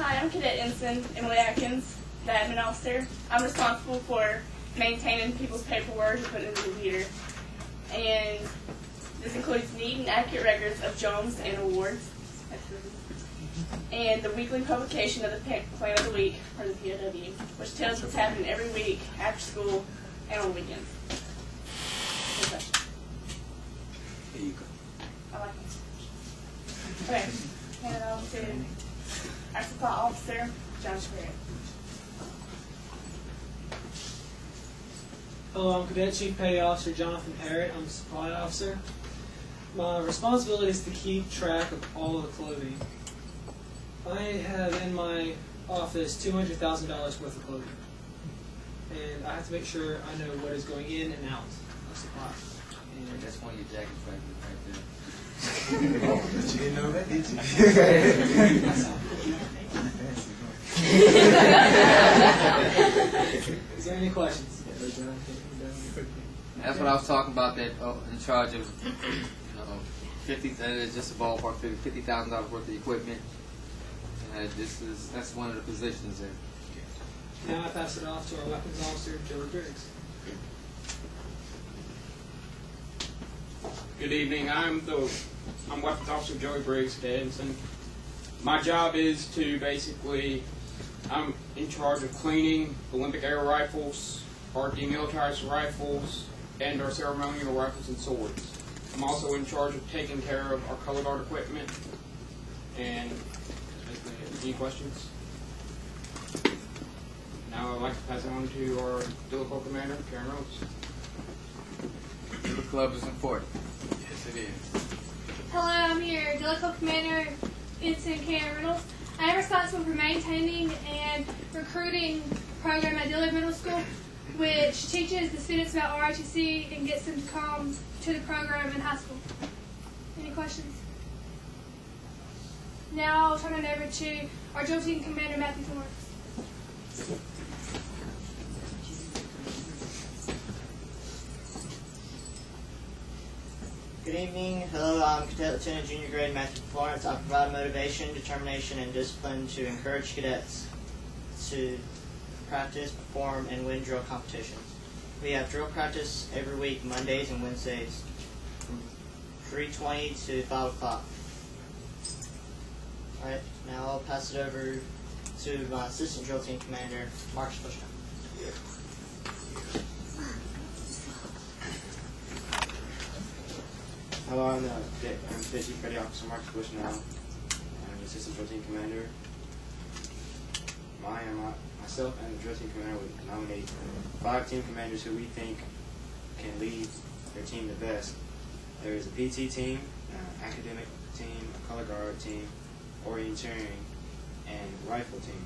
Hi, I'm Cadet Ensign Emily Atkins, the admin officer. I'm responsible for maintaining people's paperwork and putting it in the computer. And this includes neat and accurate records of jobs and awards. And the weekly publication of the Plan of the Week, or the POW, which tells what's happening every week after school and on weekends. Any questions? Here you go. I like it. Okay, hand it over to our supply officer, John Schmidt. Hello, I'm Cadet Chief Petty Officer Jonathan Parrott. I'm the supply officer. My responsibility is to keep track of all of the clothing. I have in my office $200,000 worth of clothing, and I have to make sure I know what is going in and out of supply. And That's one of your jackets right there. Oh, but you didn't know that, did you? Is there any questions? That's what I was talking about. That in charge of 50. That is just a ballpark figure. $50,000 worth of equipment. That's one of the positions there. Now I pass it off to our weapons officer, Joey Briggs. Good evening. I'm Weapons Officer Joey Briggs, Cadet Ensign. My job is to basically, I'm in charge of cleaning Olympic air rifles, our demilitarized rifles, and our ceremonial rifles and swords. I'm also in charge of taking care of our color guard equipment. And any questions? Now I'd like to pass it on to our Dillipole Commander, Karen Rhodes. The club is important. Yes, it is. Hello, I'm your Dillipole Commander, Ensign Karen Reynolds. I am responsible for maintaining and recruiting a program at Dillard Middle School, which teaches the students about ROTC and gets them to come to the program in high school. Any questions? Now I'll turn it over to our drill team commander, Matthew Florence. Good evening. Hello, I'm Cadet Lieutenant Junior Grade Matthew Florence. I provide motivation, determination, and discipline to encourage cadets to practice, perform, and win drill competitions. We have drill practice every week, Mondays and Wednesdays, from 3:20 to 5 o'clock. Alright, now I'll pass it over to my assistant drill team commander, Marcus Bushman. Hello, I'm Cadet Chief Petty Officer Marcus Bushnell. I'm the assistant drill team commander. Myself and the drill team commander would nominate 5 team commanders who we think can lead their team the best. There is a PT team, an academic team, a color guard team, orienteering, and rifle team.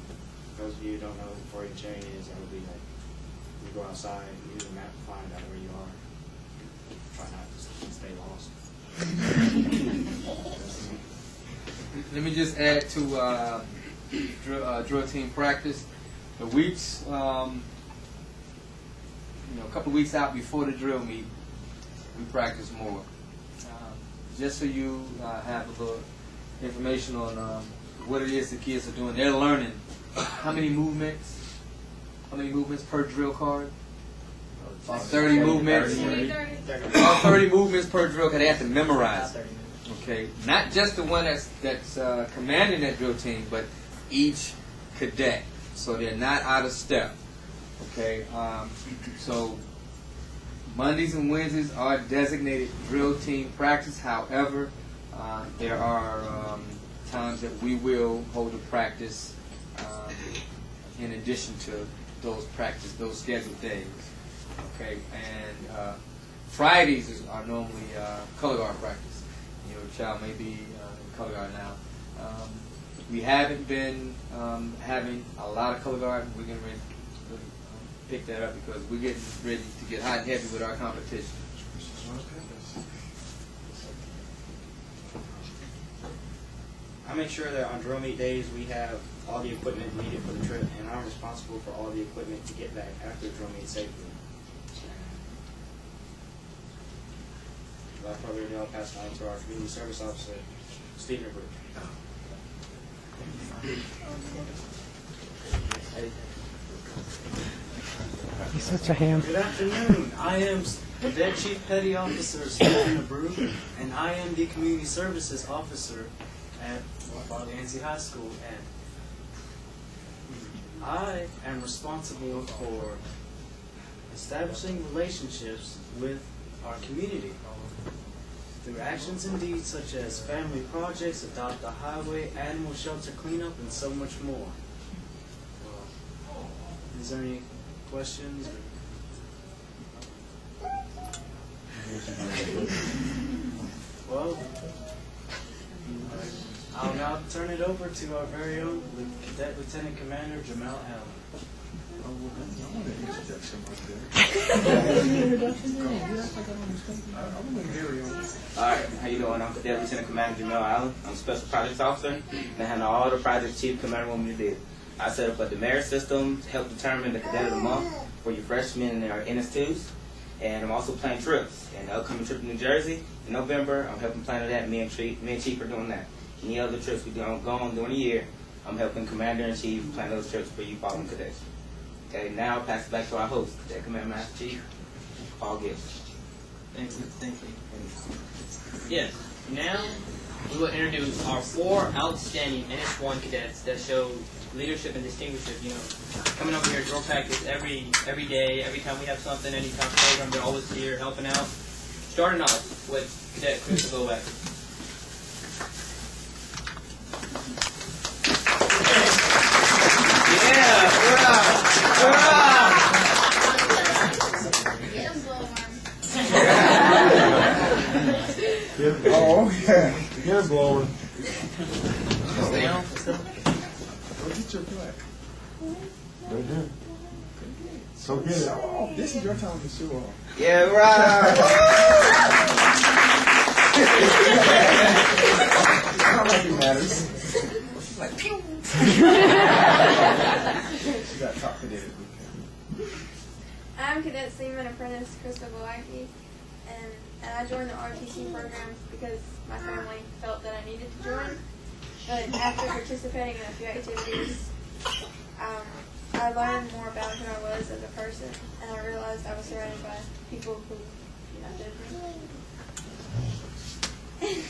For those of you who don't know what orienteering is, that would be like you go outside, use a map to find out where you are. Try not to stay lost. Let me just add to drill team practice. The weeks, a couple of weeks out before the drill meet, we practice more. Just so you have a little information on what it is the kids are doing. They're learning how many movements per drill card. About 30 movements. 30 movements per drill because they have to memorize it. Okay, not just the one that's commanding that drill team, but each cadet, so they're not out of step. Okay, so Mondays and Wednesdays are designated drill team practice. However, there are times that we will hold a practice in addition to those scheduled days. Okay, and Fridays are normally color guard practice. Your child may be in color guard now. We haven't been having a lot of color guard. We're going to pick that up because we're getting ready to get hot and heavy with our competition. I make sure that on drill meet days we have all the equipment needed for the trip, and I'm responsible for all the equipment to get back after drill meet safely. Without further ado, I'll pass it on to our community service officer, Stephen Brook. Good afternoon. I am Cadet Chief Petty Officer Stephen Abreu, and I am the Community Services Officer at Bartlett Yancey High School. And I am responsible for establishing relationships with our community through actions and deeds such as family projects, adopt a highway, animal shelter cleanup, and so much more. Is there any questions? Well, I'll now turn it over to our very own Cadet Lieutenant Commander Jamel Allen. Alright, how you doing? I'm Cadet Lieutenant Commander Jamel Allen. I'm Special Projects Officer, and I handle all the projects Chief Commander want me to do. I set up a demerit system to help determine the Cadet of the Month for your freshmen and our NS2s. And I'm also planning trips. And the upcoming trip to New Jersey in November, I'm helping plan that. Me and Chief are doing that. Any other trips we don't go on during the year, I'm helping Commander and Chief plan those trips for you following cadets. Okay, now I'll pass it back to our host, Cadet Command Master Chief, Paul Gibbs. Thank you. Thank you. Yes. Now we will introduce our 4 outstanding NS1 cadets that show leadership and distinguishment. You know, coming over here at drill practice every day, every time we have something, any kind of program, they're always here helping out. Starting off with Cadet Christopher Lowell. Yeah, Oh, yeah. Get a blower. Stay on. Go get your plaque. Right here. So get it. Oh, this is your time to show off. Yeah, right. I don't think it matters. She's like, pew. She got top cadet. I'm Cadet Seaman Apprentice Krista Belacki, and I joined the ROTC program because my family felt that I needed to join. But after participating in a few activities, I learned more about who I was as a person, and I realized I was surrounded by people who did me.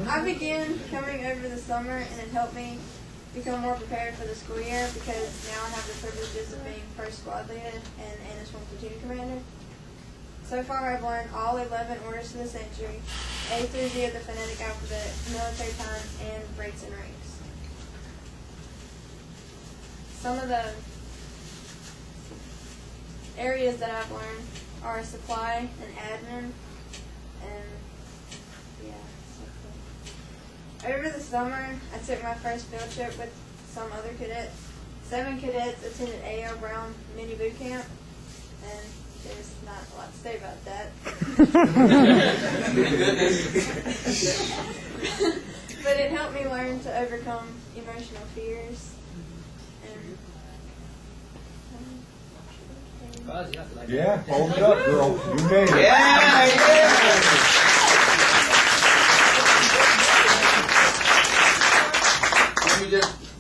I began coming over the summer, and it helped me become more prepared for the school year because now I have the privileges of being first squad leader and NS1 platoon commander. So far, I've learned all 11 orders to the century, A through Z of the phonetic alphabet, military time, and rates and ranks. Some of the areas that I've learned are supply and admin, and over the summer, I took my first field trip with some other cadets. 7 cadets attended A.L. Brown mini boot camp, and there's not a lot to say about that. But it helped me learn to overcome emotional fears. Yeah, hold it up, girl. You made it. Yeah.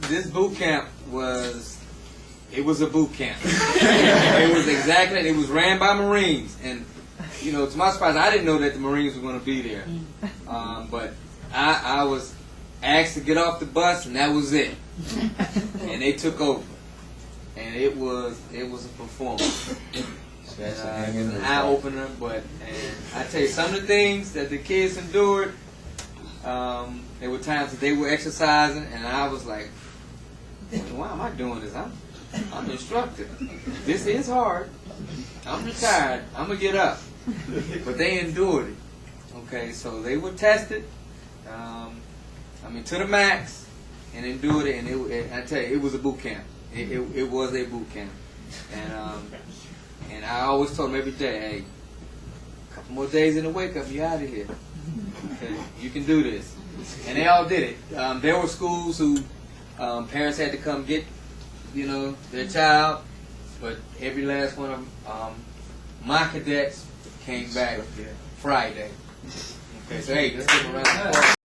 This boot camp was a boot camp. It was ran by Marines, and to my surprise, I didn't know that the Marines were going to be there. But I was asked to get off the bus, and that was it. And they took over, and it was a performance. It was an eye opener, and I tell you, some of the things that the kids endured. There were times that they were exercising, and I was like, why am I doing this? I'm instructor. This is hard. I'm retired. I'm going to get up. But they endured it. Okay, so they were tested, to the max, and endured it. And I tell you, it was a boot camp. It was a boot camp. And I always told them every day, hey, a couple more days in the wake up, you're out of here. Okay, you can do this. And they all did it. There were schools who parents had to come get, their child, but every last one of my cadets came back Friday. Okay, so hey, let's give them a round of applause.